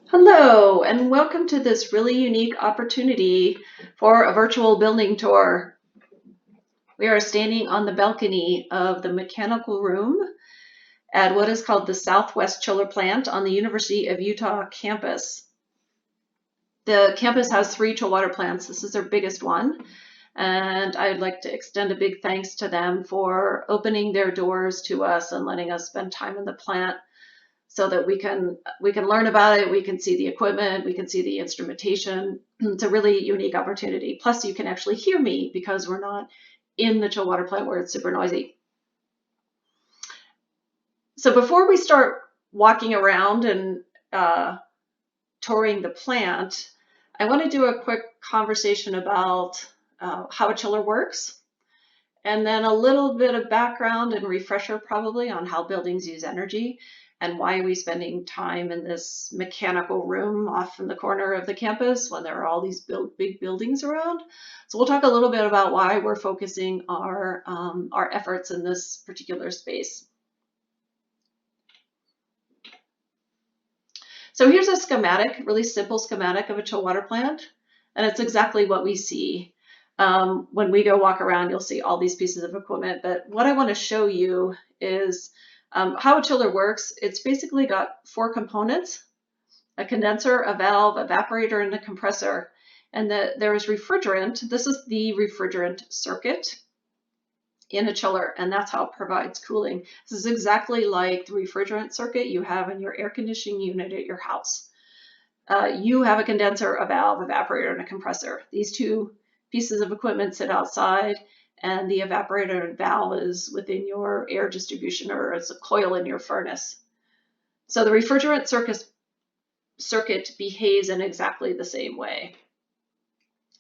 Hello, and welcome to this really unique opportunity for a virtual building tour. We are standing on the balcony of the mechanical room at what is called the Southwest Chiller Plant on the University of Utah campus. The campus has 3 chill water plants. This is their biggest one, and I'd like to extend a big thanks to them for opening their doors to us and letting us spend time in the plant so that we can learn about it, we can see the equipment, we can see the instrumentation. It's a really unique opportunity. Plus, you can actually hear me because we're not in the chill water plant where it's super noisy. So before we start walking around and touring the plant, I want to do a quick conversation about how a chiller works, and then a little bit of background and refresher probably on how buildings use energy and why are we spending time in this mechanical room off in the corner of the campus when there are all these big buildings around. So we'll talk a little bit about why we're focusing our efforts in this particular space. So here's a schematic, really simple schematic of a chill water plant, and it's exactly what we see. When we go walk around, you'll see all these pieces of equipment, but what I want to show you is how a chiller works. It's basically got 4 components: a condenser, a valve, evaporator, and a compressor. And there is refrigerant. This is the refrigerant circuit in a chiller, and that's how it provides cooling. This is exactly like the refrigerant circuit you have in your air conditioning unit at your house. You have a condenser, a valve, evaporator, and a compressor. These 2 pieces of equipment sit outside, and the evaporator and valve is within your air distribution, or as a coil in your furnace. So the refrigerant circuit behaves in exactly the same way.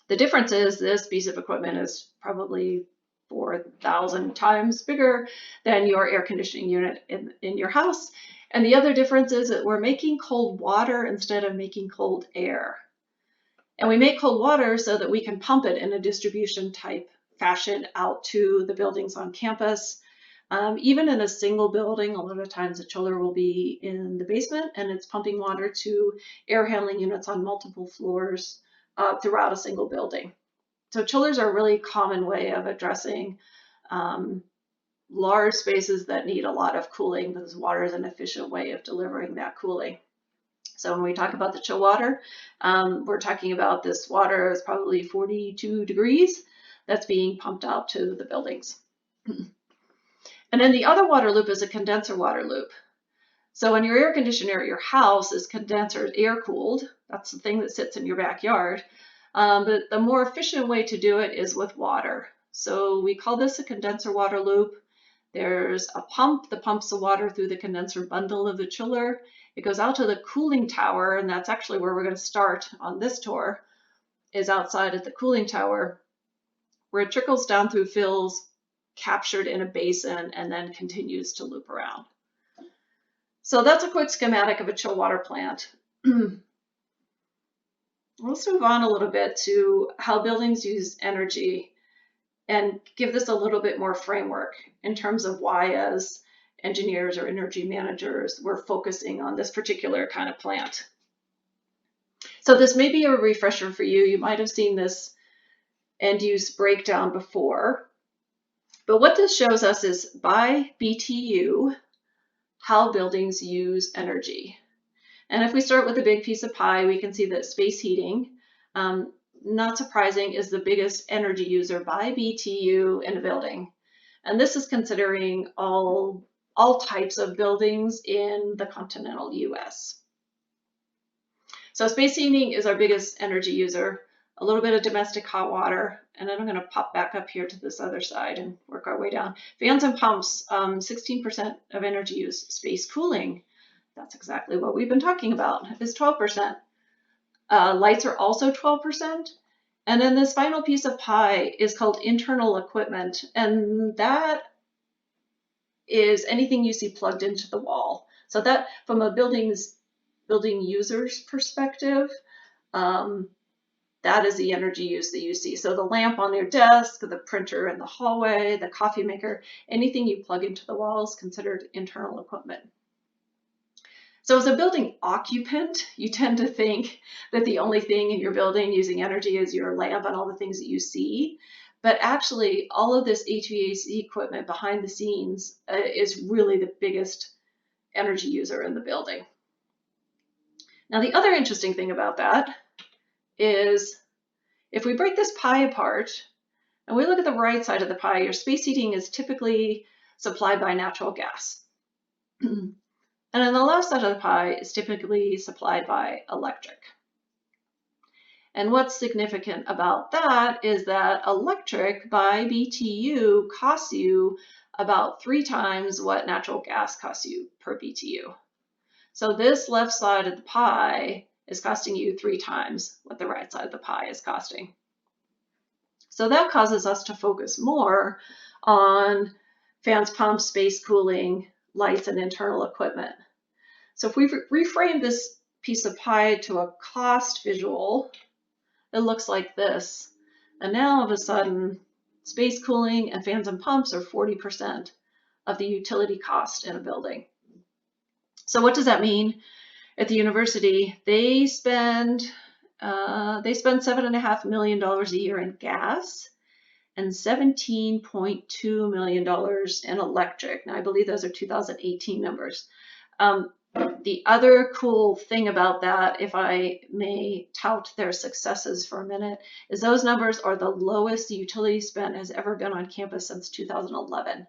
The difference is this piece of equipment is probably 4,000 times bigger than your air conditioning unit in your house. And the other difference is that we're making cold water instead of making cold air. And we make cold water so that we can pump it in a distribution type fashion out to the buildings on campus. Even in a single building, a lot of times a chiller will be in the basement and it's pumping water to air handling units on multiple floors throughout a single building. So chillers are a really common way of addressing large spaces that need a lot of cooling, because water is an efficient way of delivering that cooling. So when we talk about the chill water, we're talking about this water is probably 42 degrees that's being pumped out to the buildings. And then the other water loop is a condenser water loop. So when your air conditioner at your house is condenser air cooled, that's the thing that sits in your backyard. But the more efficient way to do it is with water. So we call this a condenser water loop. There's a pump that pumps the water through the condenser bundle of the chiller. It goes out to the cooling tower, and that's actually where we're going to start on this tour, is outside at the cooling tower, where it trickles down through fills, captured in a basin, and then continues to loop around. So that's a quick schematic of a chill water plant. Let's move on a little bit to how buildings use energy and give this a little bit more framework in terms of why, as engineers or energy managers, we're focusing on this particular kind of plant. So this may be a refresher for you. You might have seen this end use breakdown before, but what this shows us is by BTU, how buildings use energy. And if we start with a big piece of pie, we can see that space heating, not surprising, is the biggest energy user by BTU in a building. And this is considering all types of buildings in the continental US. So space heating is our biggest energy user, a little bit of domestic hot water, and then I'm going to pop back up here to this other side and work our way down. Fans and pumps, 16% of energy use. Space cooling, that's exactly what we've been talking about, is 12%. Lights are also 12%. And then this final piece of pie is called internal equipment, and that is anything you see plugged into the wall. So that, from a building user's perspective, that is the energy use that you see. So the lamp on your desk, the printer in the hallway, the coffee maker, anything you plug into the wall is considered internal equipment. So as a building occupant, you tend to think that the only thing in your building using energy is your lamp and all the things that you see. But actually, all of this HVAC equipment behind the scenes is really the biggest energy user in the building. Now, the other interesting thing about that is if we break this pie apart and we look at the right side of the pie, your space heating is typically supplied by natural gas. And on the left side of the pie is typically supplied by electric. And what's significant about that is that electric by BTU costs you about 3 times what natural gas costs you per BTU. So this left side of the pie is costing you 3 times what the right side of the pie is costing. So that causes us to focus more on fans, pumps, space cooling, lights, and internal equipment. So if we reframe this piece of pie to a cost visual, it looks like this. And now all of a sudden, space cooling and fans and pumps are 40% of the utility cost in a building. So what does that mean? At the university, they spend $7.5 million a year in gas and $17.2 million in electric. Now, I believe those are 2018 numbers. The other cool thing about that, if I may tout their successes for a minute, is those numbers are the lowest the utility spend has ever been on campus since 2011.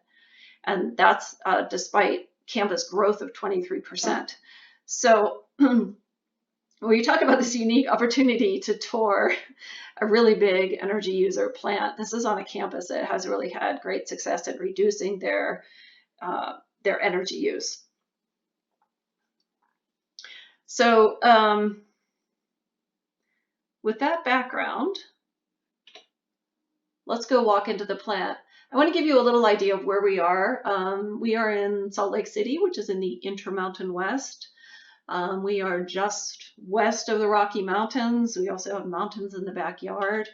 And that's despite campus growth of 23%. So when you talk about this unique opportunity to tour a really big energy user plant, this is on a campus that has really had great success at reducing their energy use. So with that background, let's go walk into the plant. I want to give you a little idea of where we are. We are in Salt Lake City, which is in the Intermountain West. We are just west of the Rocky Mountains. We also have mountains in the backyard.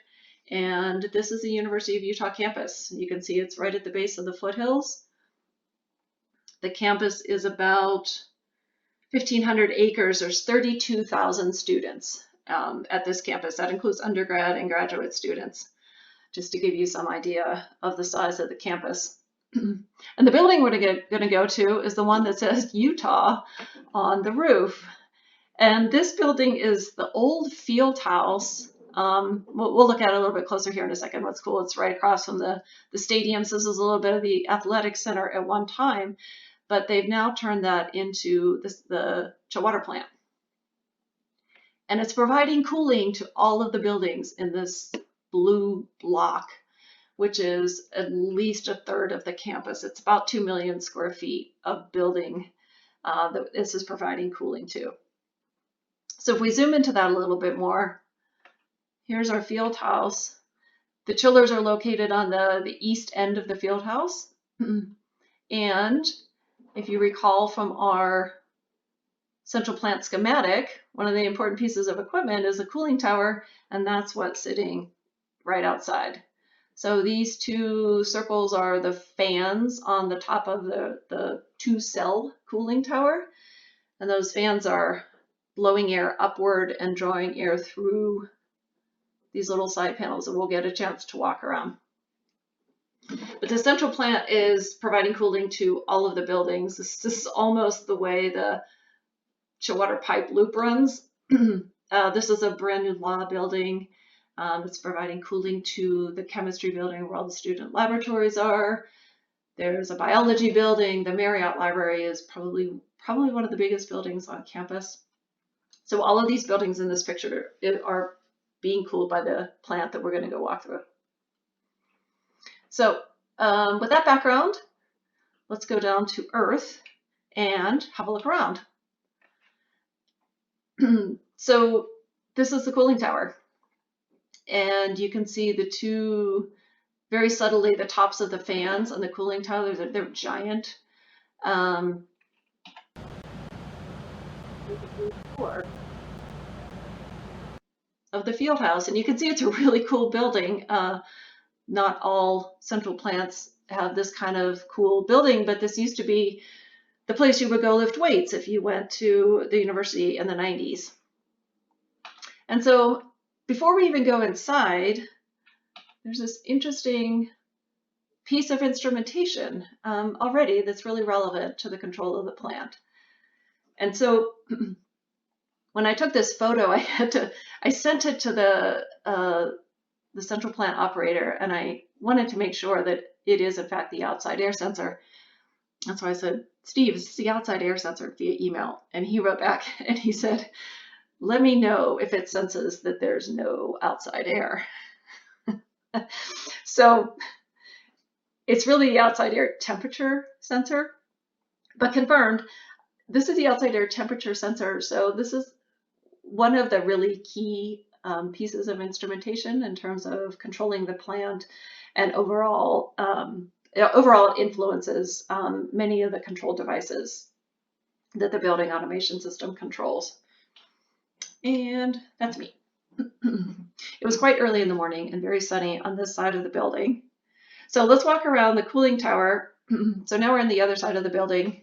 And this is the University of Utah campus. You can see it's right at the base of the foothills. The campus is about 1,500 acres. There's 32,000 students at this campus. That includes undergrad and graduate students, just to give you some idea of the size of the campus. And the building we're going to go to is the one that says Utah on the roof. And this building is the old field house. We'll look at it a little bit closer here in a second. What's cool, it's right across from the stadium. So this is a little bit of the athletic center at one time, but they've now turned that into the HOA Water plant. And it's providing cooling to all of the buildings in this blue block, which is at least a third of the campus. It's about 2 million square feet of building that this is providing cooling to. So if we zoom into that a little bit more, here's our field house. The chillers are located on the east end of the field house. And if you recall from our central plant schematic, one of the important pieces of equipment is a cooling tower, and that's what's sitting right outside. So these 2 circles are the fans on the top of the 2-cell cooling tower. And those fans are blowing air upward and drawing air through these little side panels, and we'll get a chance to walk around. But the central plant is providing cooling to all of the buildings. This is almost the way the HOA Water pipe loop runs. This is a brand new law building. It's providing cooling to the chemistry building where all the student laboratories are. There's a biology building. The Marriott Library is probably one of the biggest buildings on campus. So all of these buildings in this picture are being cooled by the plant that we're going to go walk through. So with that background, let's go down to Earth and have a look around. So this is the cooling tower. And you can see the 2, very subtly, the tops of the fans on the cooling tower. They're giant. Of the field house, and you can see it's a really cool building. Not all central plants have this kind of cool building, but this used to be the place you would go lift weights if you went to the university in the 90s. And so before we even go inside, there's this interesting piece of instrumentation already that's really relevant to the control of the plant. And so when I took this photo, I sent it to the central plant operator, and I wanted to make sure that it is in fact the outside air sensor. That's why I said, Steve, is this the outside air sensor via email? And he wrote back and he said, let me know if it senses that there's no outside air. So it's really the outside air temperature sensor, but confirmed, this is the outside air temperature sensor. So this is one of the really key pieces of instrumentation in terms of controlling the plant, and overall influences many of the control devices that the building automation system controls. And that's me. It was quite early in the morning and very sunny on this side of the building. So let's walk around the cooling tower. So now we're on the other side of the building.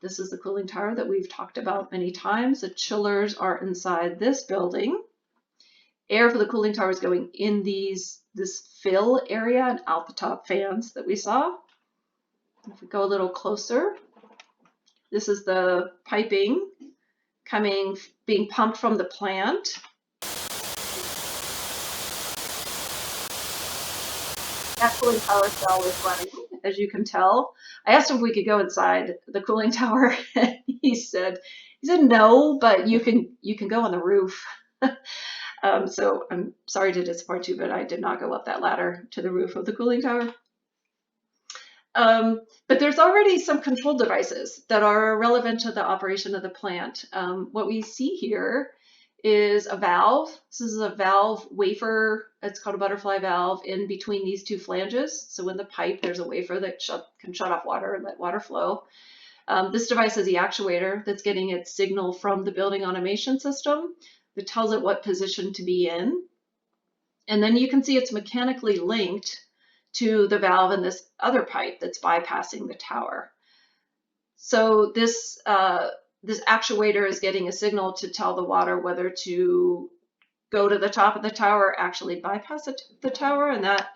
This is the cooling tower that we've talked about many times. The chillers are inside this building. Air for the cooling tower is going in this fill area and out the top fans that we saw. If we go a little closer, this is the piping being pumped from the plant. That cooling tower cell is running, as you can tell. I asked him if we could go inside the cooling tower, and he said no, but you can go on the roof. So I'm sorry to disappoint you, but I did not go up that ladder to the roof of the cooling tower. But there's already some control devices that are relevant to the operation of the plant. What we see here is a valve. This is a valve wafer. It's called a butterfly valve in between these two flanges. So in the pipe, there's a wafer that can shut off water and let water flow. This device is the actuator that's getting its signal from the building automation system that tells it what position to be in. And then you can see it's mechanically linked to the valve in this other pipe that's bypassing the tower. So this actuator is getting a signal to tell the water whether to go to the top of the tower or actually bypass the tower, and that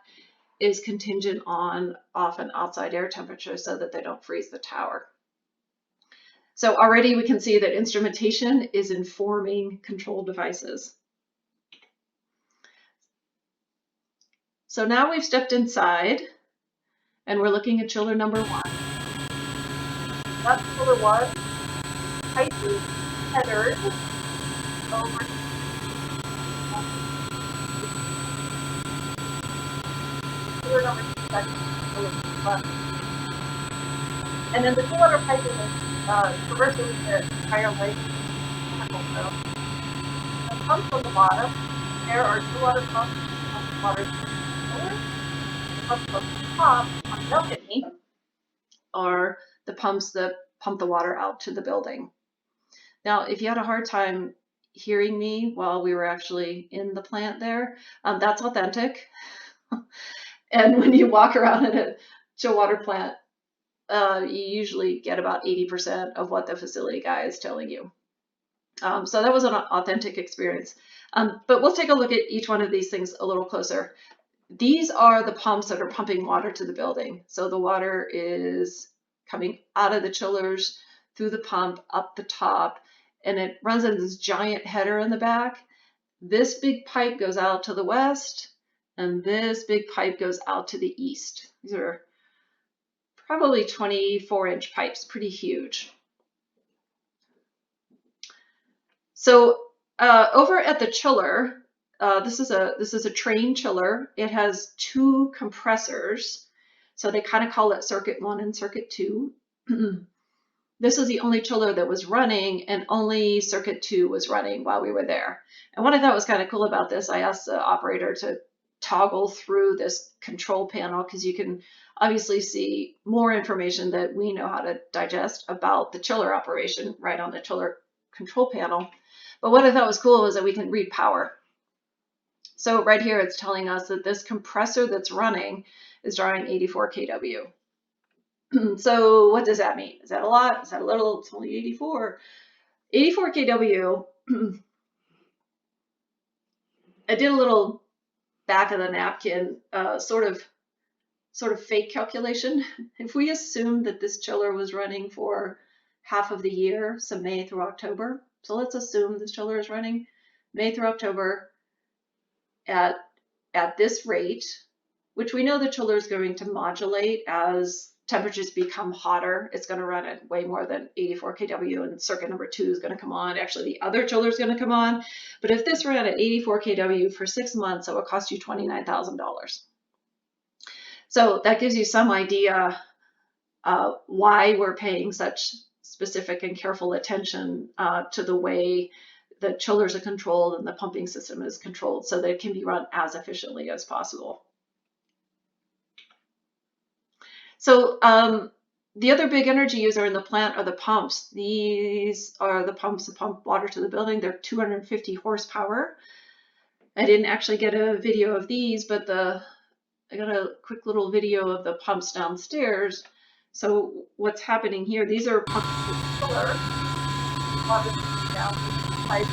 is contingent on often outside air temperature so that they don't freeze the tower. So already we can see that instrumentation is informing control devices. So now we've stepped inside and we're looking at chiller number 1. That's chiller 1. Tightly tethered over chiller number 2. And then the cool water piping is traversing the entire length of the chemical. The pumps on the bottom, there are 2 water pumps on the water. The pumps on the top, on the balcony, are the pumps that pump the water out to the building. Now, if you had a hard time hearing me while we were actually in the plant there, that's authentic. And when you walk around in a chill water plant, you usually get about 80% of what the facility guy is telling you. So that was an authentic experience. But we'll take a look at each one of these things a little closer. These are the pumps that are pumping water to the building. So the water is coming out of the chillers through the pump up the top, and it runs in this giant header in the back. This big pipe goes out to the west, and this big pipe goes out to the east. These are probably 24-inch pipes, pretty huge. So over at the chiller, this is a train chiller. It has 2 compressors, so they kind of call it circuit 1 and circuit 2. This is the only chiller that was running, and only circuit 2 was running while we were there. And what I thought was kind of cool about this, I asked the operator to toggle through this control panel, because you can obviously see more information that we know how to digest about the chiller operation right on the chiller control panel. But what I thought was cool was that we can read power. So right here, it's telling us that this compressor that's running is drawing 84 kW. So what does that mean? Is that a lot? Is that a little? It's only 84. 84 kW. I did a little back of the napkin sort of fake calculation. If we assume that this chiller was running for half of the year, so May through October, so let's assume this chiller is running May through October at this rate, which we know the chiller is going to modulate as temperatures become hotter. It's going to run at way more than 84 kW, and circuit number 2 is going to come on. Actually, the other chiller is going to come on. But if this ran at 84 kW for 6 months, it would cost you $29,000. So that gives you some idea why we're paying such specific and careful attention to the way the chillers are controlled and the pumping system is controlled so that it can be run as efficiently as possible. So the other big energy user in the plant are the pumps. These are the pumps that pump water to the building. They're 250 horsepower. I didn't actually get a video of these, but I got a quick little video of the pumps downstairs. So what's happening here, these are pumps to the chiller. Water down the pipe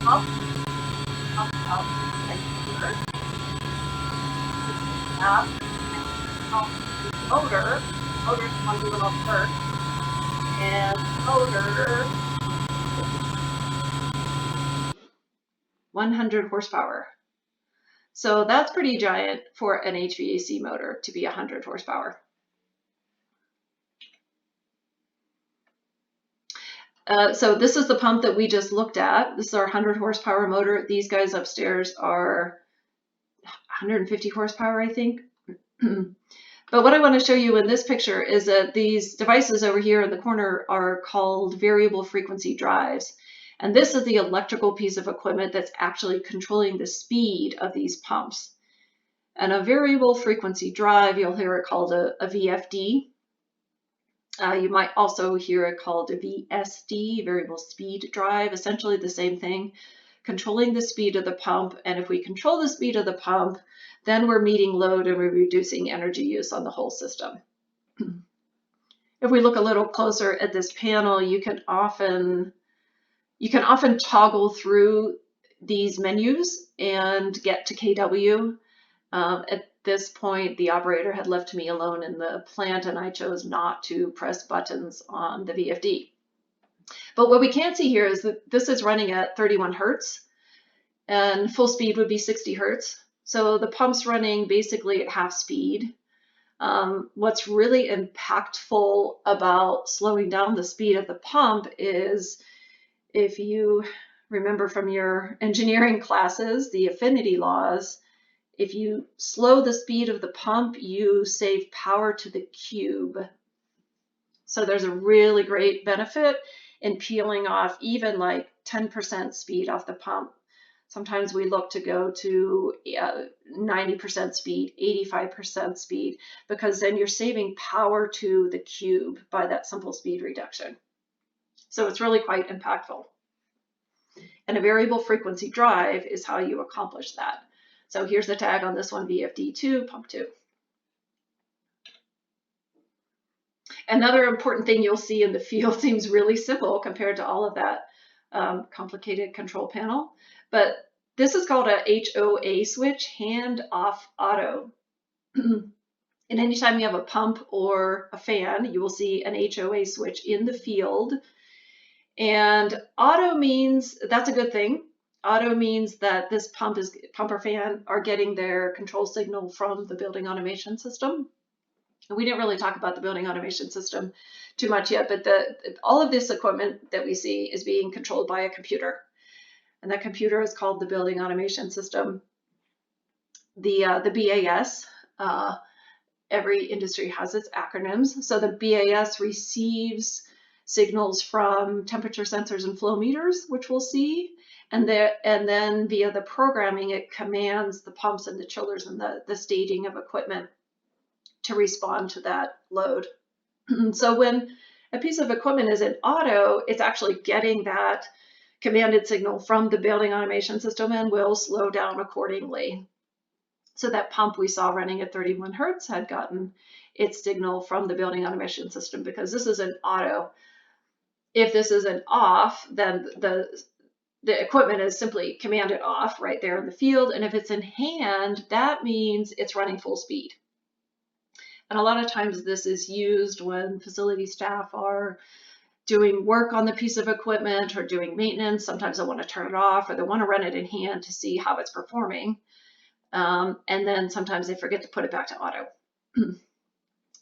pump out the chiller. Motor. Motor's one we will first. And motor 100 horsepower. So that's pretty giant for an HVAC motor to be 100 horsepower. So this is the pump that we just looked at. This is our 100 horsepower motor. These guys upstairs are 150 horsepower, I think. But what I want to show you in this picture is that these devices over here in the corner are called variable frequency drives. And this is the electrical piece of equipment that's actually controlling the speed of these pumps. And a variable frequency drive, you'll hear it called a VFD. You might also hear it called a VSD, variable speed drive, essentially the same thing, controlling the speed of the pump. And if we control the speed of the pump, then we're meeting load and we're reducing energy use on the whole system. If we look a little closer at this panel, you can often toggle through these menus and get to kW. At this point, the operator had left me alone in the plant and I chose not to press buttons on the VFD. But what we can see here is that this is running at 31 Hertz and full speed would be 60 Hertz. So the pump's running basically at half speed. What's really impactful about slowing down the speed of the pump is, if you remember from your engineering classes, the affinity laws, if you slow the speed of the pump, you save power to the cube. So there's a really great benefit in peeling off even like 10% speed off the pump. Sometimes we look to go to 90% speed, 85% speed, because then you're saving power to the cube by that simple speed reduction. So it's really quite impactful. And a variable frequency drive is how you accomplish that. So here's the tag on this one, VFD2, pump 2. Another important thing you'll see in the field seems really simple compared to all of that complicated control panel. But this is called a HOA switch, hand off auto. And anytime you have a pump or a fan, you will see an HOA switch in the field. And auto means that's a good thing. Auto means that this pump or fan are getting their control signal from the building automation system. We didn't really talk about the building automation system too much yet, but all of this equipment that we see is being controlled by a computer. And that computer is called the building automation system. The BAS, every industry has its acronyms. So the BAS receives signals from temperature sensors and flow meters, which we'll see. And then via the programming, it commands the pumps and the chillers and the staging of equipment to respond to that load. So when a piece of equipment is in auto, it's actually getting that commanded signal from the building automation system and will slow down accordingly. So that pump we saw running at 31 Hertz had gotten its signal from the building automation system, because this is an auto. If this is an off, then the equipment is simply commanded off right there in the field. And if it's in hand, that means it's running full speed. And a lot of times this is used when facility staff are doing work on the piece of equipment or doing maintenance. Sometimes they want to turn it off, or they want to run it in hand to see how it's performing. And then sometimes they forget to put it back to auto.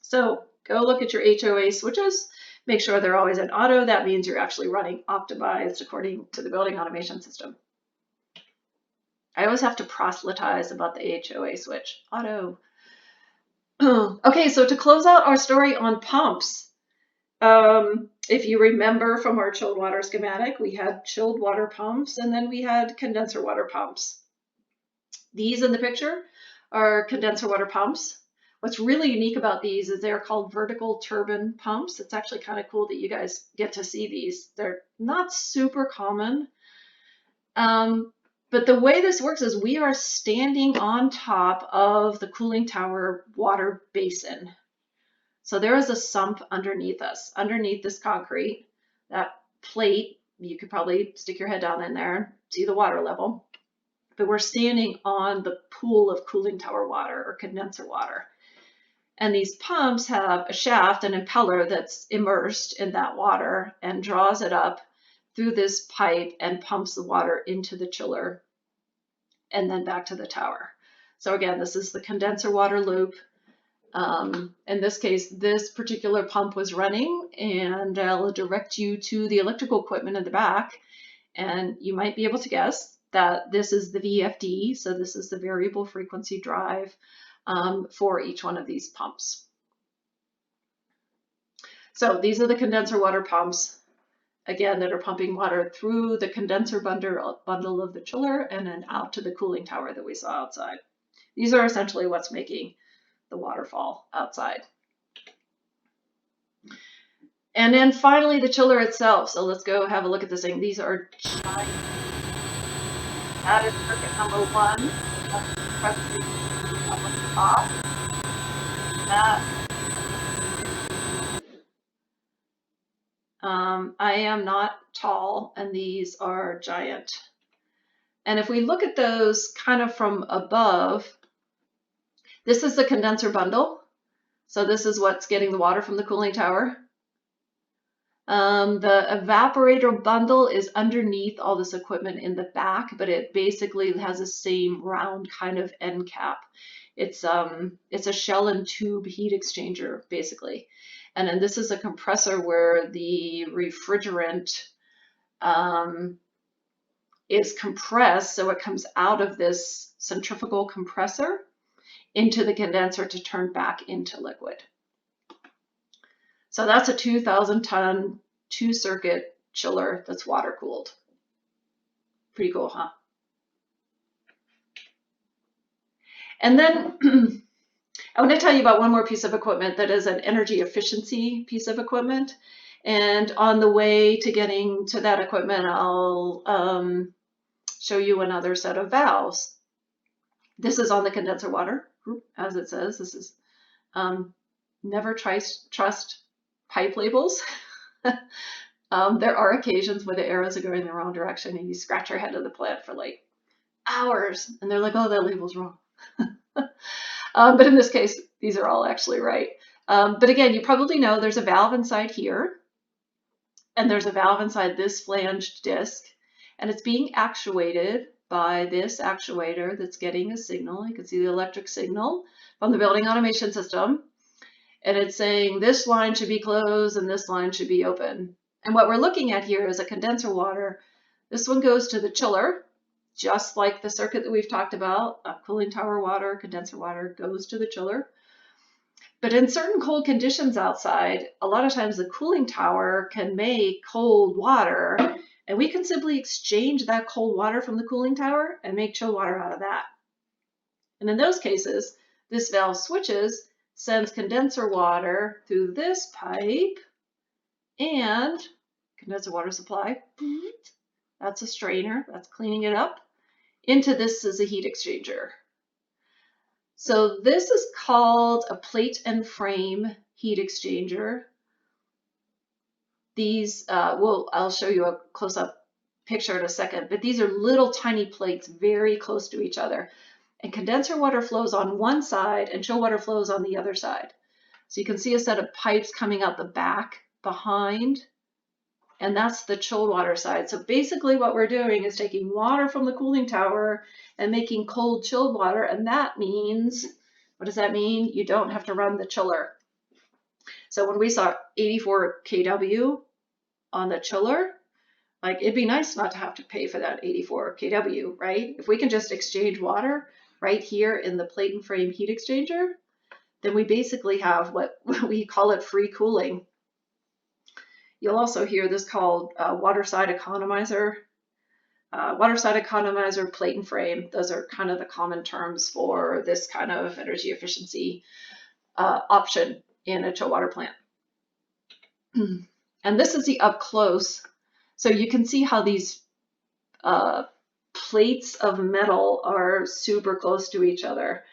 So go look at your HOA switches. Make sure they're always in auto. That means you're actually running optimized according to the building automation system. I always have to proselytize about the HOA switch. Auto. Okay, so to close out our story on pumps, if you remember from our chilled water schematic, we had chilled water pumps, and then we had condenser water pumps. These in the picture are condenser water pumps. What's really unique about these is they're called vertical turbine pumps. It's actually kind of cool that you guys get to see these. They're not super common. But the way this works is we are standing on top of the cooling tower water basin. So there is a sump underneath us, underneath this concrete. That plate, you could probably stick your head down in there, see the water level. But we're standing on the pool of cooling tower water or condenser water. And these pumps have a shaft, an impeller that's immersed in that water and draws it up through this pipe and pumps the water into the chiller and then back to the tower. So again, this is the condenser water loop. In this case, this particular pump was running, and I'll direct you to the electrical equipment in the back. And you might be able to guess that this is the VFD. So this is the variable frequency drive for each one of these pumps. So these are the condenser water pumps, again, that are pumping water through the condenser bundle of the chiller and then out to the cooling tower that we saw outside. These are essentially what's making the waterfall outside. And then finally the chiller itself. So let's go have a look at this thing. These are giant. That is circuit number 1. That's up at the top. I am not tall, and these are giant. And if we look at those kind of from above, this is the condenser bundle. So this is what's getting the water from the cooling tower. The evaporator bundle is underneath all this equipment in the back, but it basically has the same round kind of end cap. It's a shell and tube heat exchanger, basically. And then this is a compressor where the refrigerant is compressed, so it comes out of this centrifugal compressor into the condenser to turn back into liquid. So that's a 2,000-ton, 2-circuit chiller that's water cooled. Pretty cool, huh? And then I want to tell you about one more piece of equipment that is an energy efficiency piece of equipment. And on the way to getting to that equipment, I'll show you another set of valves. This is on the condenser water, as it says. This is never trust pipe labels. There are occasions where the arrows are going in the wrong direction and you scratch your head to the plant for like hours and they're like, oh, that label's wrong. But in this case, these are all actually right. But again, you probably know there's a valve inside here and there's a valve inside this flanged disc, and it's being actuated by this actuator that's getting a signal. You can see the electric signal from the building automation system. And it's saying this line should be closed and this line should be open. And what we're looking at here is a condenser water. This one goes to the chiller, just like the circuit that we've talked about. Cooling tower water, condenser water goes to the chiller. But in certain cold conditions outside, a lot of times the cooling tower can make cold water, and we can simply exchange that cold water from the cooling tower and make chilled water out of that. And in those cases, this valve switches, sends condenser water through this pipe and condenser water supply. That's a strainer, that's cleaning it up. Into this is a heat exchanger. So this is called a plate and frame heat exchanger. These, I'll show you a close-up picture in a second, but these are little tiny plates very close to each other. And condenser water flows on one side and chill water flows on the other side. So you can see a set of pipes coming out the back behind, and that's the chilled water side. So basically what we're doing is taking water from the cooling tower and making cold chilled water, and that means, what does that mean? You don't have to run the chiller. So when we saw 84 kW on the chiller, like it'd be nice not to have to pay for that 84 kW, right? If we can just exchange water right here in the plate and frame heat exchanger, then we basically have what we call it free cooling. You'll also hear this called water side economizer. Water side economizer, plate and frame, those are kind of the common terms for this kind of energy efficiency option in a chill water plant. And this is the up close. So you can see how these plates of metal are super close to each other.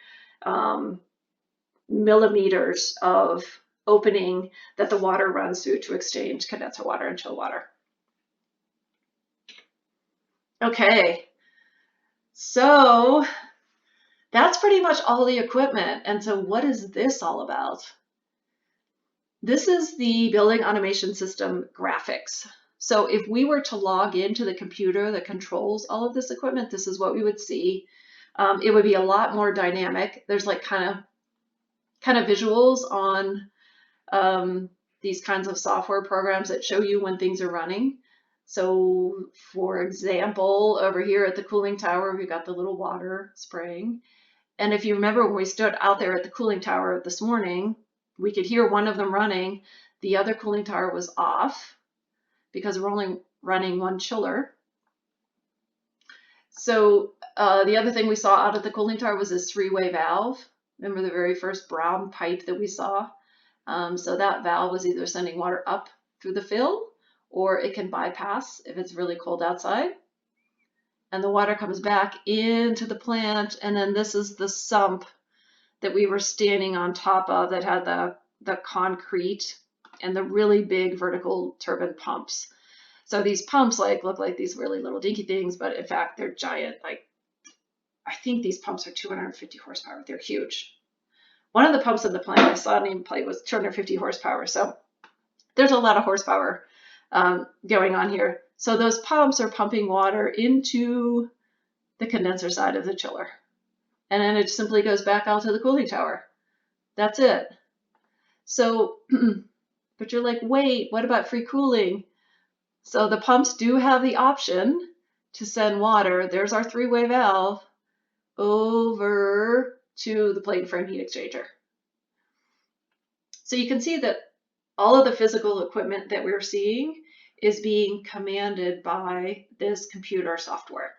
Millimeters of opening that the water runs through to exchange condenser water and chill water. Okay, so that's pretty much all the equipment. And so what is this all about? This is the building automation system graphics. So if we were to log into the computer that controls all of this equipment, this is what we would see. It would be a lot more dynamic. There's like kind of visuals on these kinds of software programs that show you when things are running. So for example, over here at the cooling tower, we've got the little water spraying. And if you remember when we stood out there at the cooling tower this morning, we could hear one of them running. The other cooling tower was off because we're only running one chiller. So the other thing we saw out at the cooling tower was this three-way valve. Remember the very first brown pipe that we saw? So that valve was either sending water up through the fill, or it can bypass if it's really cold outside. And the water comes back into the plant, and then this is the sump that we were standing on top of that had the concrete and the really big vertical turbine pumps. So these pumps look like these really little dinky things, but in fact they're giant. Like I think these pumps are 250 horsepower. They're huge. One of the pumps in the plant I saw nameplate was 250 horsepower. So there's a lot of horsepower going on here. So those pumps are pumping water into the condenser side of the chiller. And then it simply goes back out to the cooling tower. That's it. So, but you're like, wait, what about free cooling? So the pumps do have the option to send water. There's our three-way valve over to the plate and frame heat exchanger. So you can see that all of the physical equipment that we're seeing is being commanded by this computer software.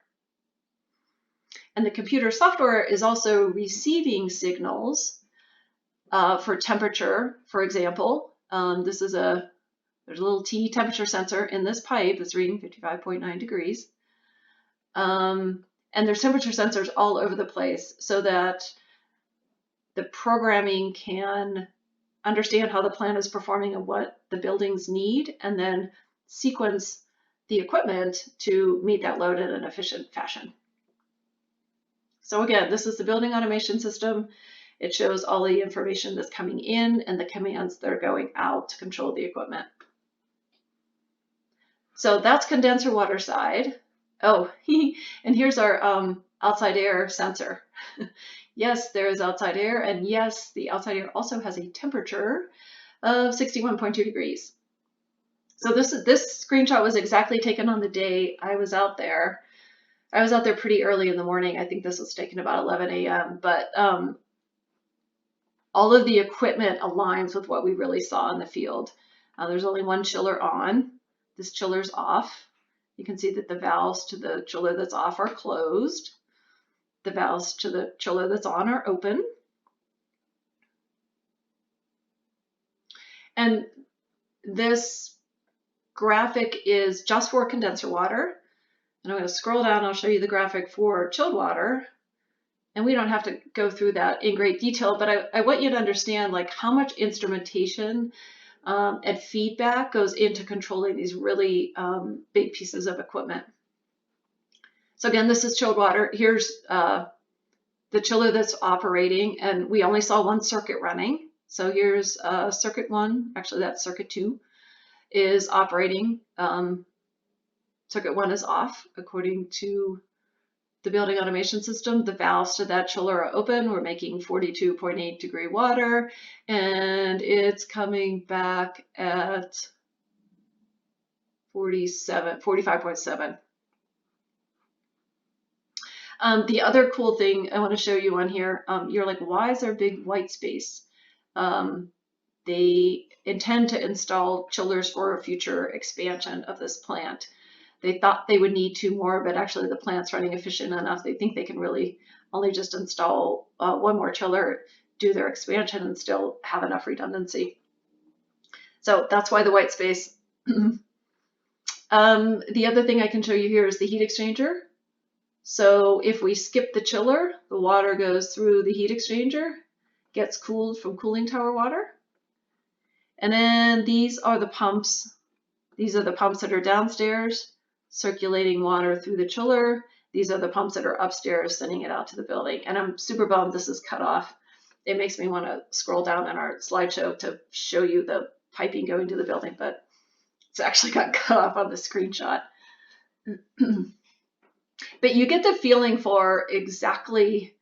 And the computer software is also receiving signals for temperature, for example. There's a little T temperature sensor in this pipe that's reading 55.9 degrees. And there's temperature sensors all over the place so that the programming can understand how the plant is performing and what the buildings need, and then sequence the equipment to meet that load in an efficient fashion. So again, this is the building automation system. It shows all the information that's coming in and the commands that are going out to control the equipment. So that's condenser water side. Oh, and here's our outside air sensor. Yes, there is outside air, and yes, the outside air also has a temperature of 61.2 degrees. So this screenshot was exactly taken on the day I was out there. I was out there pretty early in the morning. I think this was taken about 11 a.m. But all of the equipment aligns with what we really saw in the field. There's only one chiller on. This chiller's off. You can see that the valves to the chiller that's off are closed. The valves to the chiller that's on are open. And this graphic is just for condenser water. And I'm going to scroll down, I'll show you the graphic for chilled water. And we don't have to go through that in great detail, but I want you to understand like how much instrumentation and feedback goes into controlling these really big pieces of equipment. So again, this is chilled water. Here's the chiller that's operating, and we only saw one circuit running. So here's circuit 1, actually that's circuit 2 is operating. Circuit 1 is off according to the building automation system. The valves to that chiller are open. We're making 42.8 degree water, and it's coming back at 45.7. The other cool thing I want to show you on here, you're like, why is there a big white space? They intend to install chillers for a future expansion of this plant. They thought they would need 2 more, but actually the plant's running efficient enough. They think they can really only just install 1 more chiller, do their expansion, and still have enough redundancy. So that's why the white space. The other thing I can show you here is the heat exchanger. So if we skip the chiller, the water goes through the heat exchanger, gets cooled from cooling tower water. And then these are the pumps. These are the pumps that are downstairs, circulating water through the chiller. These are the pumps that are upstairs, sending it out to the building. And I'm super bummed this is cut off. It makes me want to scroll down in our slideshow to show you the piping going to the building, but it's actually got cut off on the screenshot. But you get the feeling for exactly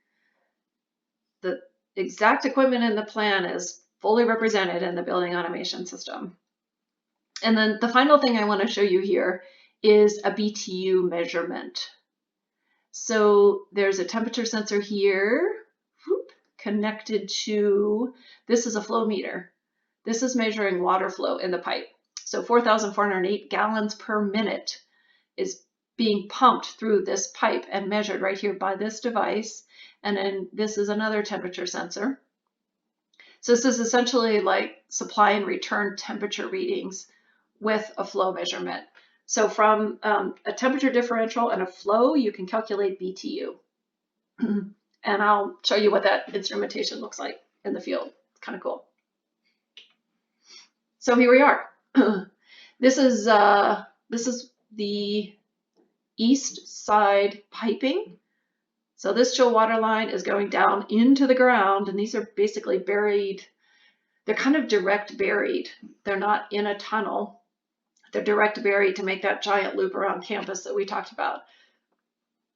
the exact equipment in the plan is fully represented in the building automation system. And then the final thing I want to show you here is a BTU measurement. So there's a temperature sensor here, connected to, this is a flow meter. This is measuring water flow in the pipe. So 4,408 gallons per minute is being pumped through this pipe and measured right here by this device. And then this is another temperature sensor. So this is essentially like supply and return temperature readings with a flow measurement. So from a temperature differential and a flow, you can calculate BTU. And I'll show you what that instrumentation looks like in the field. It's kind of cool. So here we are. This is the east side piping. So this chill water line is going down into the ground, and these are basically buried. They're kind of direct buried. They're not in a tunnel. They're direct buried to make that giant loop around campus that we talked about.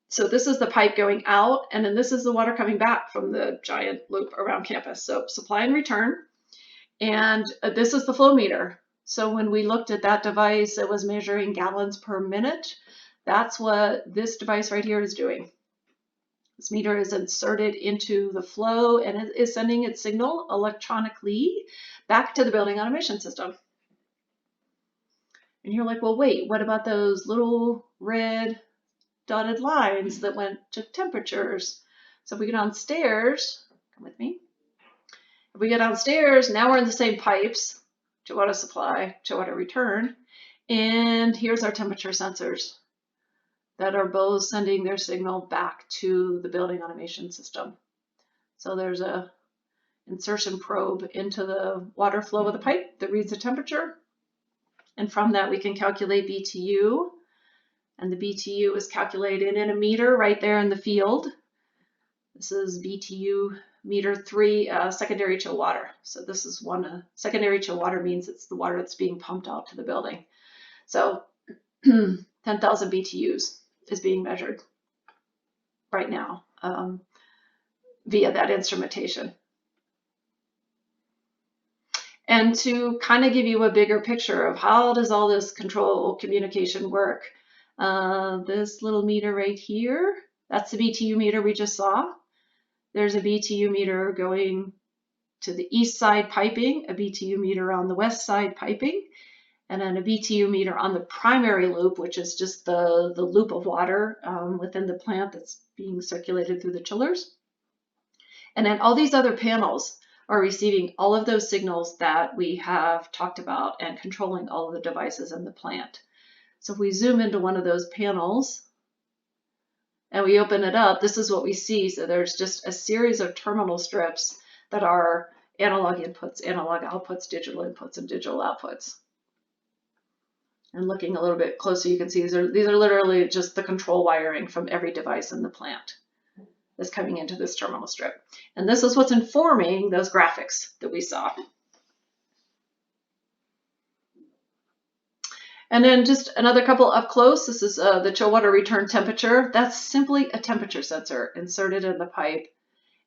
So this is the pipe going out, and then this is the water coming back from the giant loop around campus. So supply and return. And this is the flow meter. So when we looked at that device, it was measuring gallons per minute. That's what this device right here is doing. This meter is inserted into the flow, and it is sending its signal electronically back to the building automation system. And you're like, well, wait, what about those little red dotted lines that went to temperatures? So if we go downstairs, come with me. If we go downstairs, now we're in the same pipes, chill water supply, chill water return, and here's our temperature sensors that are both sending their signal back to the building automation system. So there's a insertion probe into the water flow of the pipe that reads the temperature. And from that, we can calculate BTU. And the BTU is calculated in a meter right there in the field. This is BTU meter 3, secondary chill water. So this is one, secondary chill water means it's the water that's being pumped out to the building. So 10,000 BTUs is being measured right now via that instrumentation. And to kind of give you a bigger picture of how does all this control communication work, this little meter right here, that's the BTU meter we just saw. There's a BTU meter going to the east side piping, a BTU meter on the west side piping, and then a BTU meter on the primary loop, which is just the loop of water within the plant that's being circulated through the chillers. And then all these other panels are receiving all of those signals that we have talked about and controlling all of the devices in the plant. So if we zoom into one of those panels, and we open it up, this is what we see. So there's just a series of terminal strips that are analog inputs, analog outputs, digital inputs, and digital outputs. And looking a little bit closer, you can see these are literally just the control wiring from every device in the plant that's coming into this terminal strip. And this is what's informing those graphics that we saw. And then just another couple up close. This is the chill water return temperature. That's simply a temperature sensor inserted in the pipe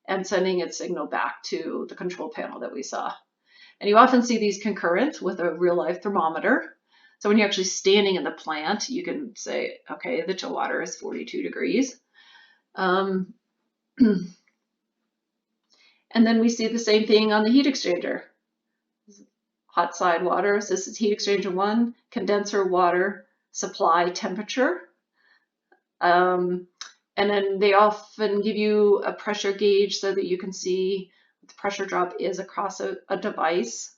and sending its signal back to the control panel that we saw. And you often see these concurrent with a real life thermometer. So when you're actually standing in the plant, you can say, okay, the chill water is 42 degrees. And then we see the same thing on the heat exchanger. Hot side water, so this is heat exchanger 1, condenser water supply temperature. And then they often give you a pressure gauge so that you can see what the pressure drop is across a device,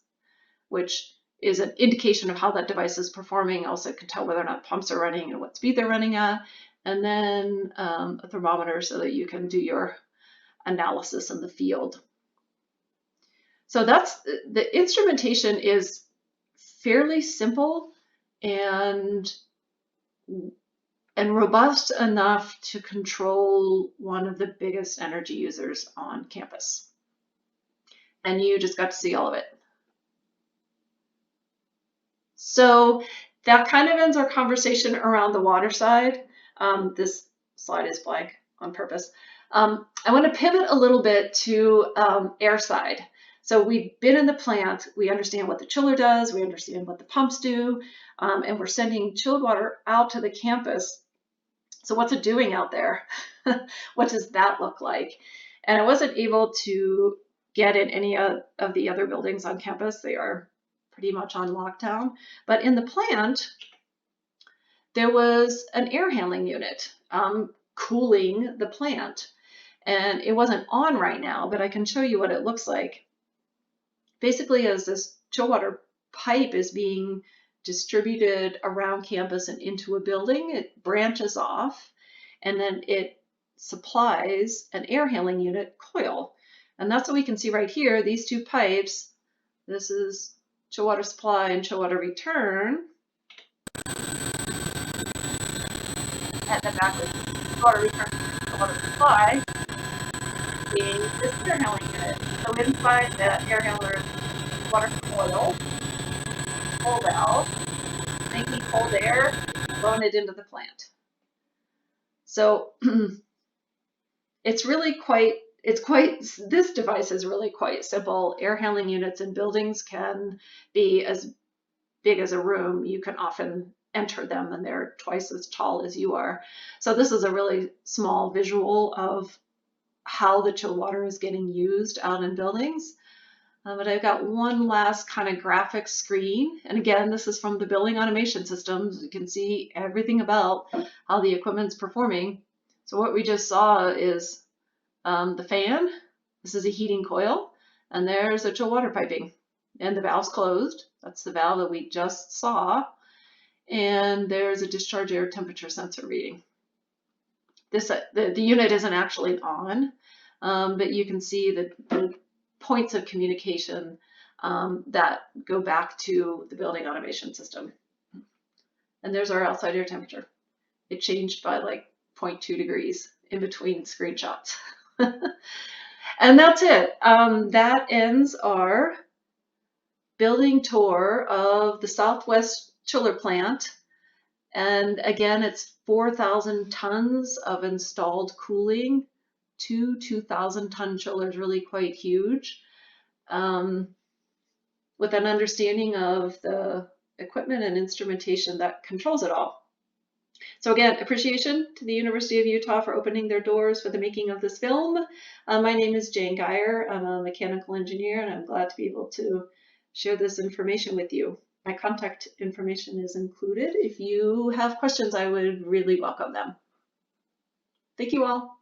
which is an indication of how that device is performing. Also can tell whether or not pumps are running and what speed they're running at. And then a thermometer so that you can do your analysis in the field. So that's the instrumentation is fairly simple and robust enough to control one of the biggest energy users on campus. And you just got to see all of it. So that kind of ends our conversation around the water side. This slide is blank on purpose. I want to pivot a little bit to air side. So we've been in the plant, we understand what the chiller does, we understand what the pumps do, and we're sending chilled water out to the campus. So what's it doing out there? What does that look like? And I wasn't able to get in any of the other buildings on campus. They are pretty much on lockdown. But in the plant, there was an air handling unit cooling the plant. And it wasn't on right now, but I can show you what it looks like. Basically, as this chill water pipe is being distributed around campus and into a building, it branches off, and then it supplies an air handling unit coil. And that's what we can see right here, these two pipes. This is chill water supply and chill water return. At the back of chill water return, chill water supply being this air handling unit. So inside the air handler water coil, cold valve, making cold air, blowing it into the plant. So this device is really quite simple. Air handling units in buildings can be as big as a room. You can often enter them and they're twice as tall as you are. So this is a really small visual of how the chilled water is getting used out in buildings. But I've got one last kind of graphic screen. And again, this is from the building automation systems. You can see everything about how the equipment's performing. So what we just saw is the fan. This is a heating coil. And there's a chill water piping. And the valve's closed. That's the valve that we just saw. And there's a discharge air temperature sensor reading. The unit isn't actually on, but you can see the points of communication that go back to the building automation system. And there's our outside air temperature. It changed by like 0.2 degrees in between screenshots. And that's it. That ends our building tour of the Southwest Chiller Plant. And again, it's 4,000 tons of installed cooling, 2,000-ton chillers, really quite huge, with an understanding of the equipment and instrumentation that controls it all. So again, appreciation to the University of Utah for opening their doors for the making of this film. My name is Jane Geyer. I'm a mechanical engineer, and I'm glad to be able to share this information with you. My contact information is included. If you have questions, I would really welcome them. Thank you all.